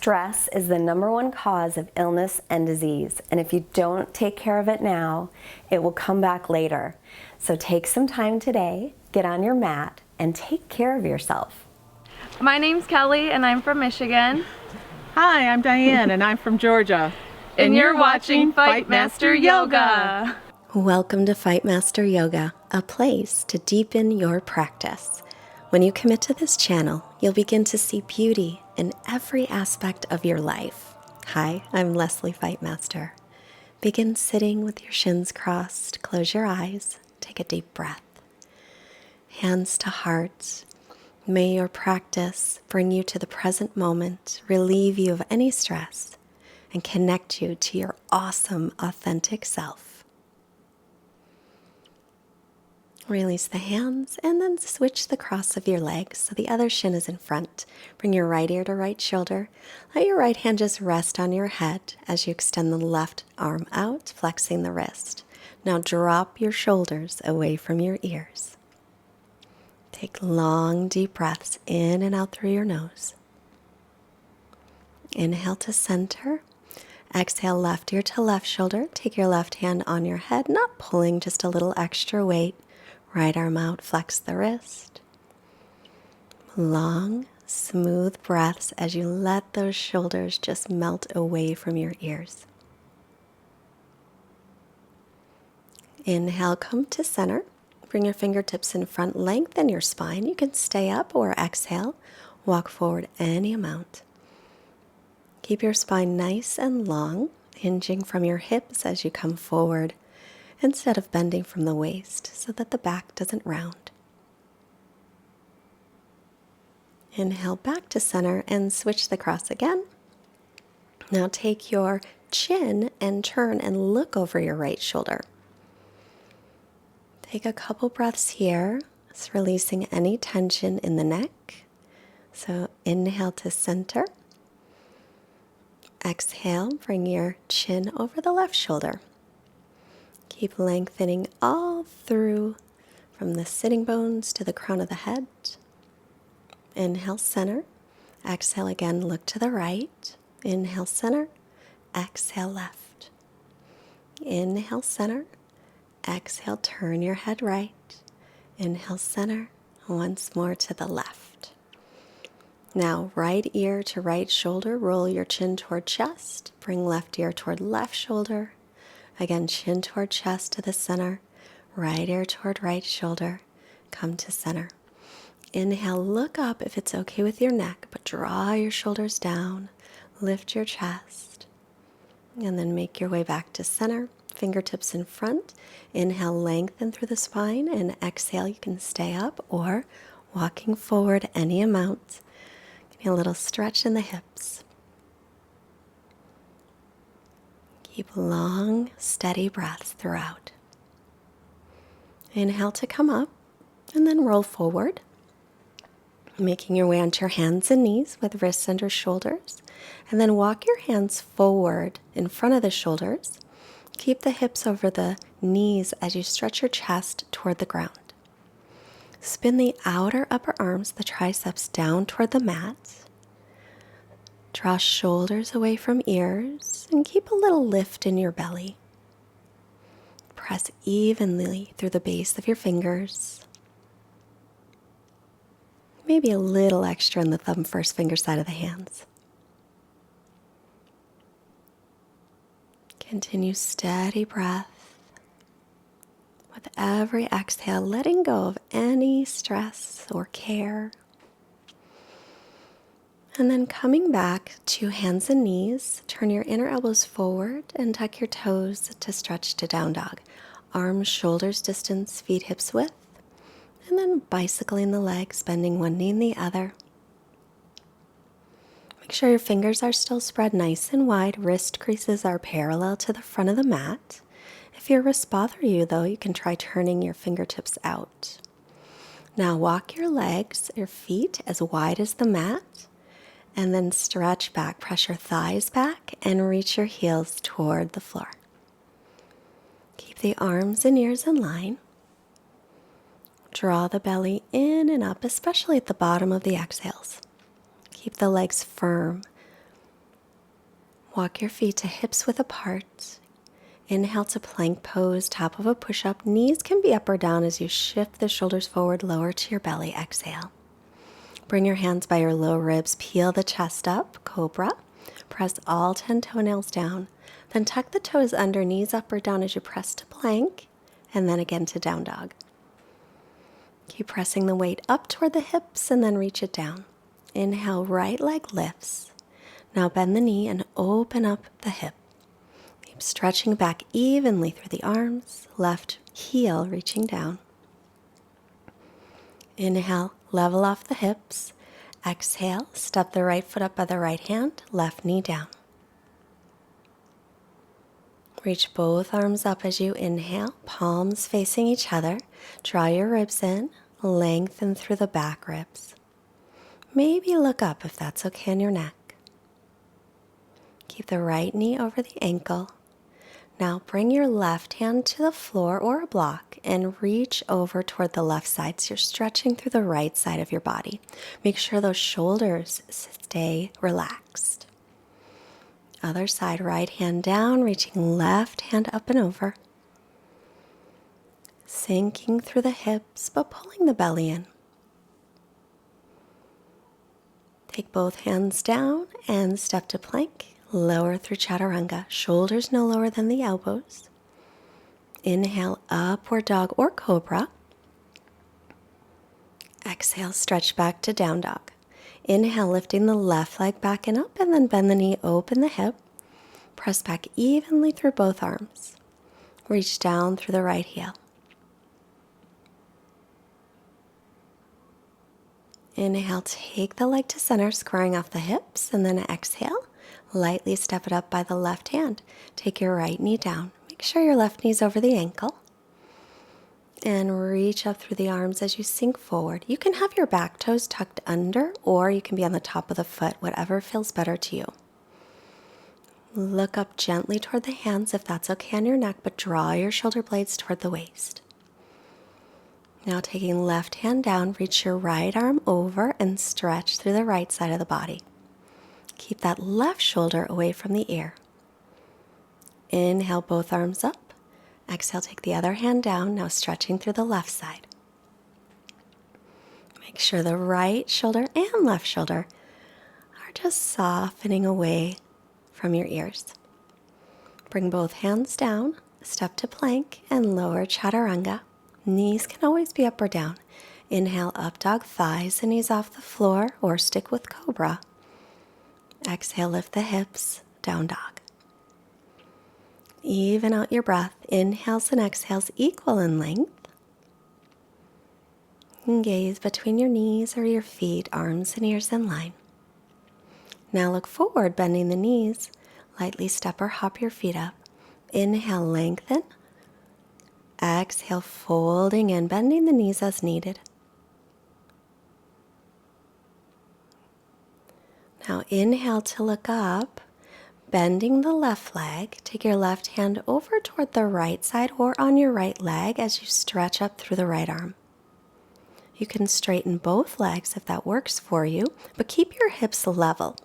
Stress is the #1 cause of illness and disease, and if you don't take care of it now, it will come back later. So take some time today, get on your mat, and take care of yourself. My name's Kelly, and I'm from Michigan. Hi, I'm Diane, and I'm from Georgia. And you're watching Fightmaster Yoga. Welcome to Fightmaster Yoga, a place to deepen your practice. When you commit to this channel, you'll begin to see beauty in every aspect of your life. Hi, I'm Lesley Fightmaster. Begin sitting with your shins crossed, close your eyes, take a deep breath. Hands to heart. May your practice bring you to the present moment, relieve you of any stress, and connect you to your awesome, authentic self. Release the hands and then switch the cross of your legs so the other shin is in front. Bring your right ear to right shoulder. Let your right hand just rest on your head as you extend the left arm out, flexing the wrist. Now drop your shoulders away from your ears. Take long, deep breaths in and out through your nose. Inhale to center. Exhale left ear to left shoulder. Take your left hand on your head, not pulling, just a little extra weight. Right arm out, flex the wrist. Long, smooth breaths as you let those shoulders just melt away from your ears. Inhale, come to center. Bring your fingertips in front, lengthen your spine. You can stay up or exhale, walk forward any amount. Keep your spine nice and long, hinging from your hips as you come forward, instead of bending from the waist so that the back doesn't round. Inhale back to center and switch the cross again. Now take your chin and turn and look over your right shoulder. Take a couple breaths here, just releasing any tension in the neck. So inhale to center. Exhale, bring your chin over the left shoulder. Keep lengthening all through from the sitting bones to the crown of the head. Inhale, center. Exhale again, look to the right. Inhale, center. Exhale, left. Inhale, center. Exhale, turn your head right. Inhale, center. Once more to the left. Now, right ear to right shoulder. Roll your chin toward chest. Bring left ear toward left shoulder. Again, chin toward chest to the center, right ear toward right shoulder, come to center. Inhale, look up if it's okay with your neck, but draw your shoulders down, lift your chest, and then make your way back to center, fingertips in front. Inhale, lengthen through the spine, and exhale, you can stay up or walking forward any amount. Getting a little stretch in the hips. Keep long, steady breaths throughout. Inhale to come up and then roll forward, making your way onto your hands and knees with wrists under shoulders. And then walk your hands forward in front of the shoulders. Keep the hips over the knees as you stretch your chest toward the ground. Spin the outer upper arms, the triceps, down toward the mat. Draw shoulders away from ears and keep a little lift in your belly. Press evenly through the base of your fingers. Maybe a little extra in the thumb first finger side of the hands. Continue steady breath. With every exhale, letting go of any stress or care. And then coming back to hands and knees, turn your inner elbows forward and tuck your toes to stretch to down dog. Arms, shoulders distance, feet hips width. And then bicycling the legs, bending one knee and the other. Make sure your fingers are still spread nice and wide. Wrist creases are parallel to the front of the mat. If your wrists bother you, though, you can try turning your fingertips out. Now walk your legs, your feet as wide as the mat. And then stretch back, press your thighs back, and reach your heels toward the floor. Keep the arms and ears in line. Draw the belly in and up, especially at the bottom of the exhales. Keep the legs firm. Walk your feet to hips width apart. Inhale to plank pose, top of a push-up. Knees can be up or down as you shift the shoulders forward, lower to your belly. Exhale. Bring your hands by your low ribs. Peel the chest up, cobra. Press all 10 toenails down. Then tuck the toes under, knees up or down as you press to plank, and then again to down dog. Keep pressing the weight up toward the hips and then reach it down. Inhale, right leg lifts. Now bend the knee and open up the hip. Keep stretching back evenly through the arms, left heel reaching down. Inhale, level off the hips. Exhale, step the right foot up by the right hand, left knee down. Reach both arms up as you inhale, palms facing each other. Draw your ribs in, lengthen through the back ribs. Maybe look up if that's okay on your neck. Keep the right knee over the ankle. Now bring your left hand to the floor or a block and reach over toward the left side so you're stretching through the right side of your body. Make sure those shoulders stay relaxed. Other side, right hand down, reaching left hand up and over. Sinking through the hips but pulling the belly in. Take both hands down and step to plank. Lower through chaturanga, shoulders no lower than the elbows. Inhale, upward dog or cobra. Exhale, stretch back to down dog. Inhale, lifting the left leg back and up, and then bend the knee, open the hip. Press back evenly through both arms. Reach down through the right heel. Inhale, take the leg to center, squaring off the hips, and then exhale. Lightly step it up by the left hand. Take your right knee down. Make sure your left knee's over the ankle. And reach up through the arms as you sink forward. You can have your back toes tucked under, or you can be on the top of the foot, whatever feels better to you. Look up gently toward the hands if that's okay on your neck, but draw your shoulder blades toward the waist. Now taking left hand down, reach your right arm over and stretch through the right side of the body. Keep that left shoulder away from the ear. Inhale, both arms up. Exhale, take the other hand down, now stretching through the left side. Make sure the right shoulder and left shoulder are just softening away from your ears. Bring both hands down, step to plank, and lower chaturanga. Knees can always be up or down. Inhale, up dog, thighs and knees off the floor, or stick with cobra. Exhale, lift the hips, down dog. Even out your breath. Inhales and exhales equal in length. And gaze between your knees or your feet, arms and ears in line. Now look forward, bending the knees. Lightly step or hop your feet up. Inhale, lengthen. Exhale, folding in, bending the knees as needed. Now inhale to look up, bending the left leg. Take your left hand over toward the right side or on your right leg as you stretch up through the right arm. You can straighten both legs if that works for you, but keep your hips level.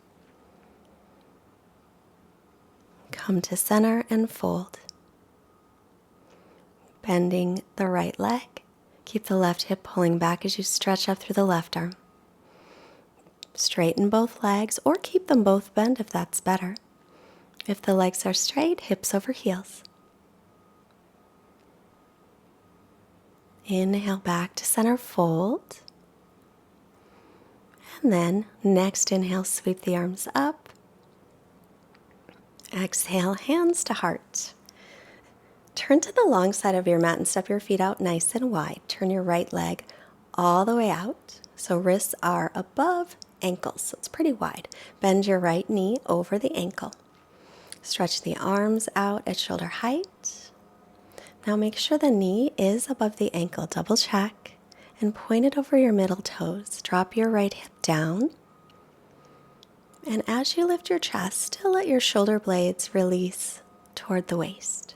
Come to center and fold. Bending the right leg. Keep the left hip pulling back as you stretch up through the left arm. Straighten both legs or keep them both bent if that's better. If the legs are straight, hips over heels. Inhale back to center, fold. And then next inhale, sweep the arms up. Exhale, hands to heart. Turn to the long side of your mat and step your feet out nice and wide. Turn your right leg all the way out, so wrists are above ankles, so it's pretty wide. Bend your right knee over the ankle. Stretch the arms out at shoulder height. Now make sure the knee is above the ankle. Double check and point it over your middle toes. Drop your right hip down. And as you lift your chest, still let your shoulder blades release toward the waist.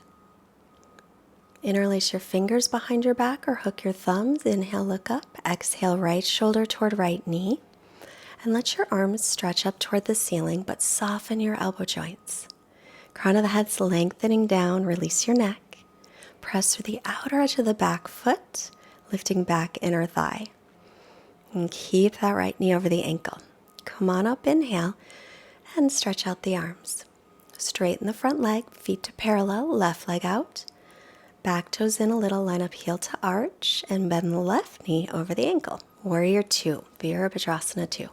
Interlace your fingers behind your back or hook your thumbs. Inhale, look up. Exhale, right shoulder toward right knee. And let your arms stretch up toward the ceiling, but soften your elbow joints. Crown of the head's lengthening down, release your neck. Press through the outer edge of the back foot, lifting back inner thigh. And keep that right knee over the ankle. Come on up, inhale, and stretch out the arms. Straighten the front leg, feet to parallel, left leg out. Back toes in a little, line up heel to arch, and bend the left knee over the ankle. Warrior 2, Virabhadrasana 2.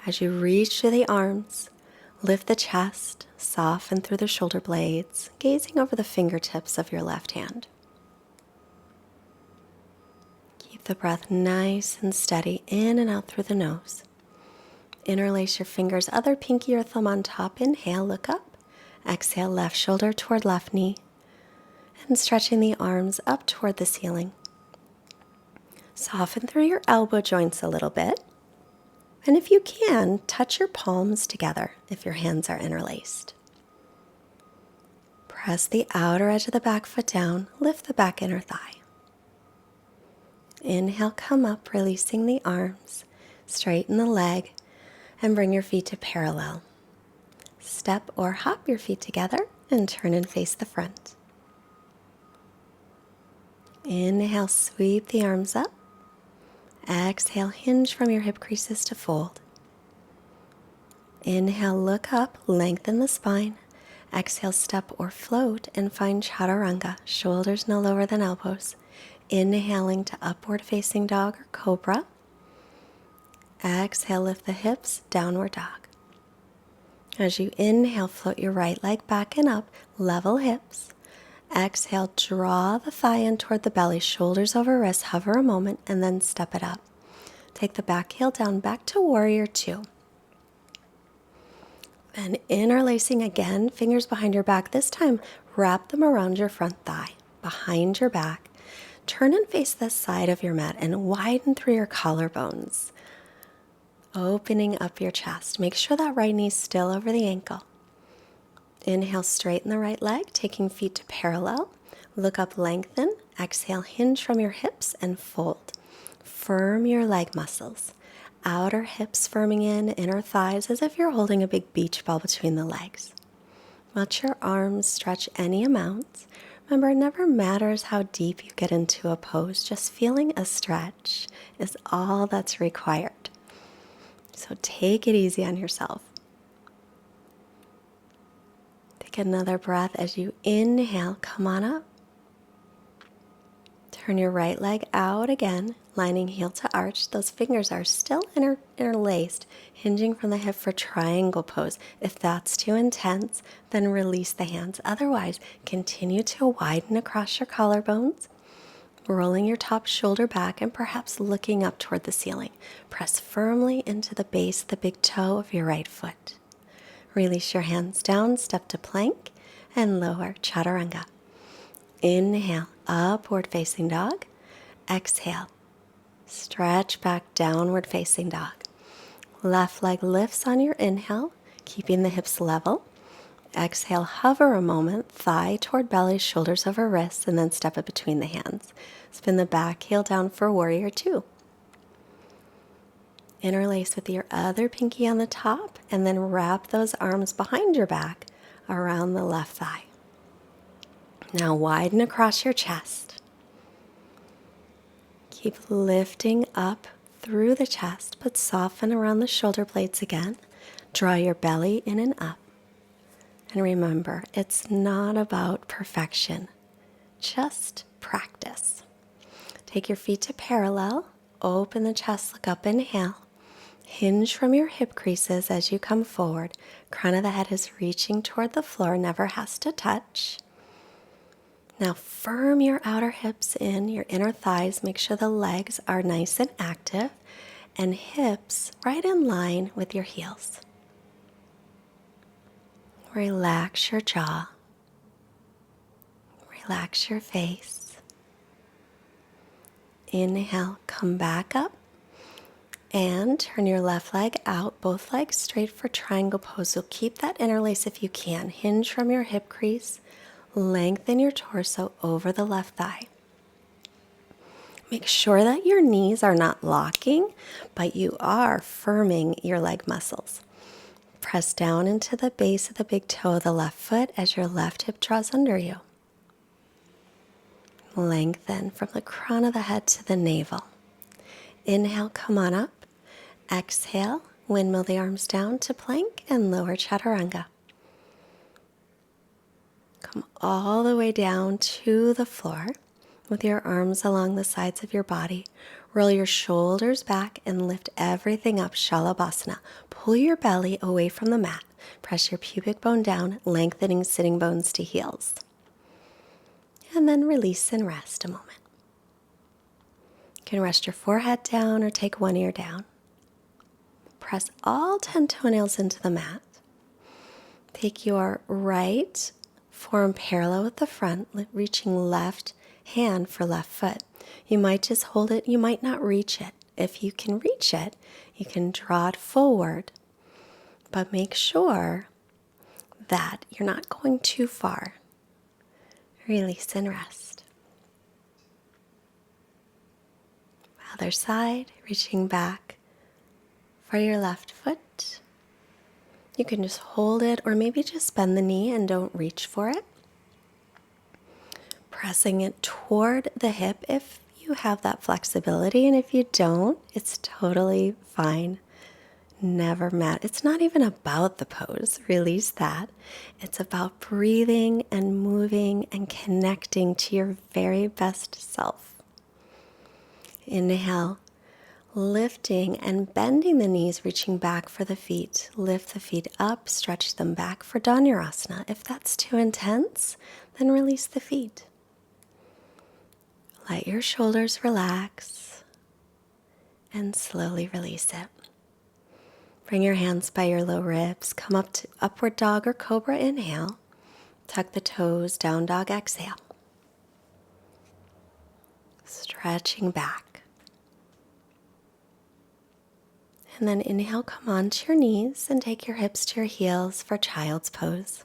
As you reach to the arms, lift the chest, soften through the shoulder blades, gazing over the fingertips of your left hand. Keep the breath nice and steady in and out through the nose. Interlace your fingers, other pinky or thumb on top. Inhale, look up. Exhale, left shoulder toward left knee. And stretching the arms up toward the ceiling. Soften through your elbow joints a little bit. And if you can, touch your palms together if your hands are interlaced. Press the outer edge of the back foot down, lift the back inner thigh. Inhale, come up, releasing the arms, straighten the leg, and bring your feet to parallel. Step or hop your feet together and turn and face the front. Inhale, sweep the arms up. Exhale, hinge from your hip creases to fold. Inhale, look up, lengthen the spine. Exhale, step or float and find chaturanga, shoulders no lower than elbows. Inhaling to upward facing dog or cobra. Exhale, lift the hips, downward dog. As you inhale, float your right leg back and up, level hips. Exhale, draw the thigh in toward the belly, shoulders over wrists, hover a moment, and then step it up. Take the back heel down, back to warrior 2. Then interlacing again, fingers behind your back. This time, wrap them around your front thigh, behind your back. Turn and face the side of your mat and widen through your collarbones. Opening up your chest. Make sure that right knee's still over the ankle. Inhale, straighten the right leg, taking feet to parallel. Look up, lengthen. Exhale, hinge from your hips and fold. Firm your leg muscles. Outer hips firming in, inner thighs as if you're holding a big beach ball between the legs. Let your arms stretch any amount. Remember, it never matters how deep you get into a pose. Just feeling a stretch is all that's required. So take it easy on yourself. Take another breath as you inhale, come on up. Turn your right leg out again, lining heel to arch. Those fingers are still interlaced, hinging from the hip for triangle pose. If that's too intense, then release the hands. Otherwise, continue to widen across your collarbones, rolling your top shoulder back and perhaps looking up toward the ceiling. Press firmly into the base of the big toe of your right foot. Release your hands down, step to plank, and lower chaturanga. Inhale, upward facing dog. Exhale, stretch back, downward facing dog. Left leg lifts on your inhale, keeping the hips level. Exhale, hover a moment, thigh toward belly, shoulders over wrists, and then step it between the hands. Spin the back heel down for warrior 2. Interlace with your other pinky on the top, and then wrap those arms behind your back around the left thigh. Now widen across your chest. Keep lifting up through the chest, but soften around the shoulder blades again. Draw your belly in and up. And remember, it's not about perfection, just practice. Take your feet to parallel, open the chest, look up, inhale. Hinge from your hip creases as you come forward. Crown of the head is reaching toward the floor, never has to touch. Now firm your outer hips in, your inner thighs. Make sure the legs are nice and active, and hips right in line with your heels. Relax your jaw. Relax your face. Inhale, come back up. And turn your left leg out, both legs straight for triangle pose. So keep that interlace if you can. Hinge from your hip crease. Lengthen your torso over the left thigh. Make sure that your knees are not locking, but you are firming your leg muscles. Press down into the base of the big toe of the left foot as your left hip draws under you. Lengthen from the crown of the head to the navel. Inhale, come on up. Exhale, windmill the arms down to plank and lower chaturanga. Come all the way down to the floor with your arms along the sides of your body. Roll your shoulders back and lift everything up, Shalabhasana. Pull your belly away from the mat. Press your pubic bone down, lengthening sitting bones to heels. And then release and rest a moment. You can rest your forehead down or take one ear down. Press all 10 toenails into the mat. Take your right forearm parallel with the front, reaching left hand for left foot. You might just hold it, you might not reach it. If you can reach it, you can draw it forward, but make sure that you're not going too far. Release and rest. Other side, reaching back for your left foot. You can just hold it or maybe just bend the knee and don't reach for it. Pressing it toward the hip if you have that flexibility, and if you don't, it's totally fine. Never matter. It's not even about the pose. Release that. It's about breathing and moving and connecting to your very best self. Inhale, lifting and bending the knees, reaching back for the feet. Lift the feet up, stretch them back for Dhanurasana. If that's too intense, then release the feet. Let your shoulders relax and slowly release it. Bring your hands by your low ribs. Come up to upward dog or cobra, inhale. Tuck the toes, down dog, exhale. Stretching back. And then inhale, come onto your knees and take your hips to your heels for child's pose.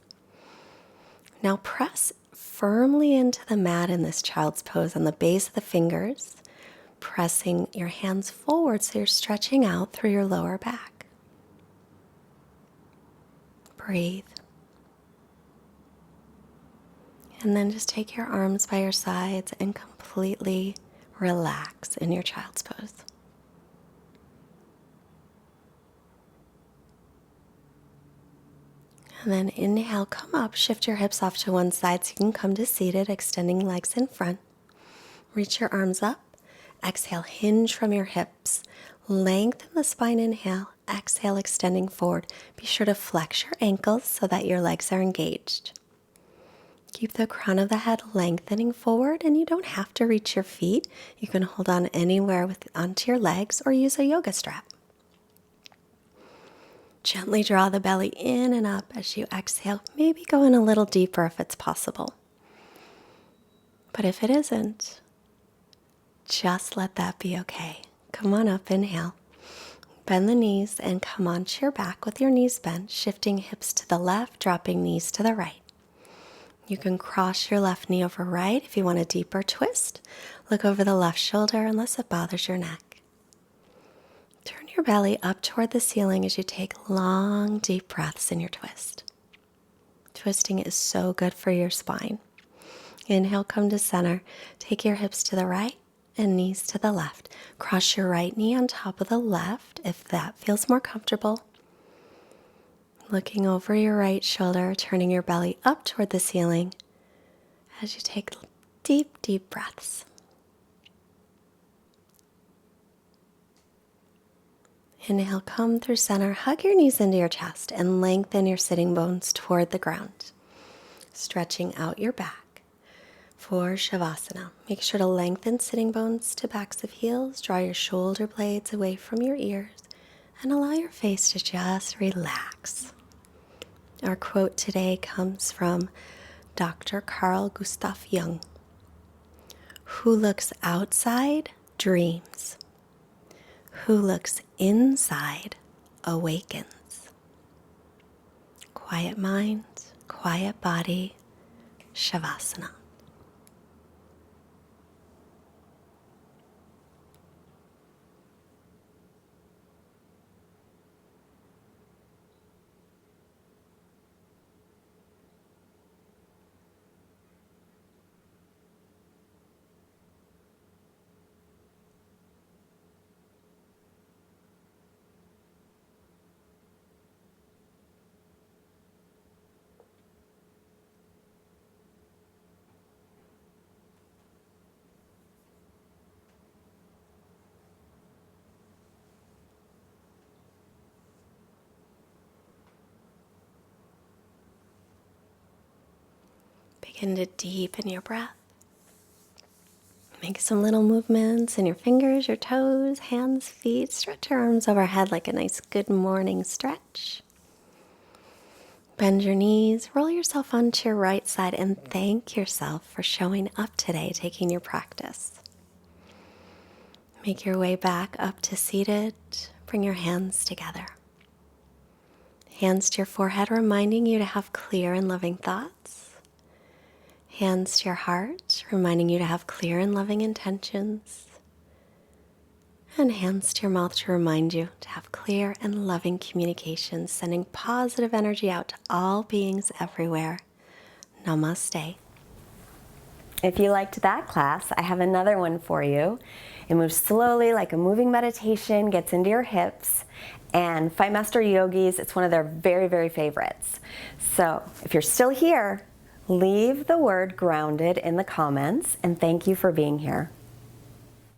Now press firmly into the mat in this child's pose on the base of the fingers, pressing your hands forward so you're stretching out through your lower back. Breathe. And then just take your arms by your sides and completely relax in your child's pose. And then inhale, come up, shift your hips off to one side so you can come to seated, extending legs in front. Reach your arms up. Exhale, hinge from your hips. Lengthen the spine, inhale. Exhale, extending forward. Be sure to flex your ankles so that your legs are engaged. Keep the crown of the head lengthening forward, and you don't have to reach your feet. You can hold on anywhere onto your legs or use a yoga strap. Gently draw the belly in and up as you exhale. Maybe go in a little deeper if it's possible. But if it isn't, just let that be okay. Come on up, inhale. Bend the knees and come onto your back with your knees bent, shifting hips to the left, dropping knees to the right. You can cross your left knee over right if you want a deeper twist. Look over the left shoulder unless it bothers your neck. Turn your belly up toward the ceiling as you take long, deep breaths in your twist. Twisting is so good for your spine. Inhale, come to center. Take your hips to the right and knees to the left. Cross your right knee on top of the left if that feels more comfortable. Looking over your right shoulder, turning your belly up toward the ceiling as you take deep, deep breaths. Inhale, come through center, hug your knees into your chest and lengthen your sitting bones toward the ground. Stretching out your back for Shavasana. Make sure to lengthen sitting bones to backs of heels, draw your shoulder blades away from your ears, and allow your face to just relax. Our quote today comes from Dr. Carl Gustav Jung. Who looks outside dreams. Who looks inside awakens. Quiet mind, quiet body, Shavasana. Begin to deepen your breath. Make some little movements in your fingers, your toes, hands, feet. Stretch your arms overhead like a nice good morning stretch. Bend your knees, roll yourself onto your right side, and thank yourself for showing up today, taking your practice. Make your way back up to seated. Bring your hands together. Hands to your forehead, reminding you to have clear and loving thoughts. Hands to your heart, reminding you to have clear and loving intentions. And hands to your mouth to remind you to have clear and loving communication, sending positive energy out to all beings everywhere. Namaste. If you liked that class, I have another one for you. It moves slowly like a moving meditation, gets into your hips, and Fightmaster Yogis, it's one of their very, very favorites. So if you're still here, leave the word grounded in the comments, and thank you for being here.